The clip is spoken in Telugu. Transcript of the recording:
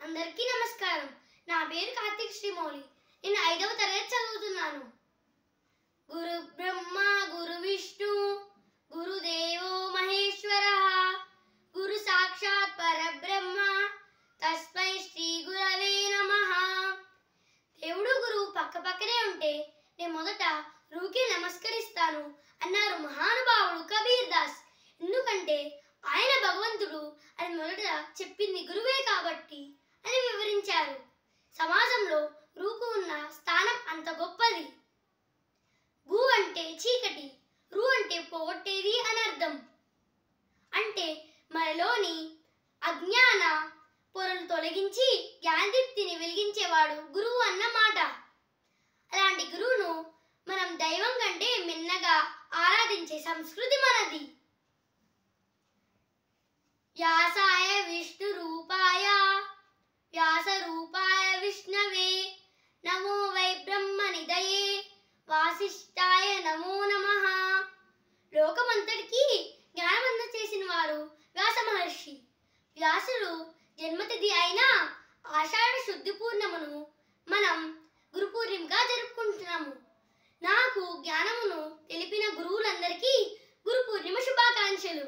అందరికీ నమస్కారం. నా పేరు కార్తిక్ శ్రీమౌళి. నేను 5వ తరగతి చదువుతున్నాను. గురు బ్రహ్మ గురు విష్ణు గురుదేవో మహేశ్వరః గురు సాక్షాత్ పరబ్రహ్మ తస్మై శ్రీ గురవే నమః. దేవుడు గురువు పక్కపక్కనే ఉంటే నేను మొదట గురువుకి నమస్కరిస్తాను అన్నారు మహానుభావుడు కబీర్ దాస్. ఎందుకంటే ఆయన భగవంతుడు అని మొదట చెప్పింది గురువే కాబట్టి అని వివరించారు. సమాజంలో గురువుకు ఉన్న స్థానం అంత గొప్పది. గు అంటే చీకటి, రు అంటే పోగొట్టేది అని అర్థం. అంటే మనలోని అజ్ఞాన పొరలు తొలగించి జ్ఞానదీప్తిని వెలిగించేవాడు గురువు అన్నమాట. అలాంటి గురువును మనం దైవం కంటే మిన్నగా ఆరాధించే సంస్కృతి మనది. వ్యాసాయ విష్ణు రూపాయ వ్యాస రూపాయ విష్ణవే నమో వై బ్రహ్మ నిధయే వాసిష్ఠాయ నమో నమః. లోకమంతటికి జ్ఞానమంద చేసిన వారు వ్యాస మహర్షి. వ్యాసుడు జన్మతిథి అయిన ఆషాఢ శుద్ధి పూర్ణమును మనం గురు పూర్ణిమగా జరుపుకుంటున్నాము. నాకు జ్ఞానమును తెలిపిన గురువులందరికీ గురు పూర్ణిమ శుభాకాంక్షలు.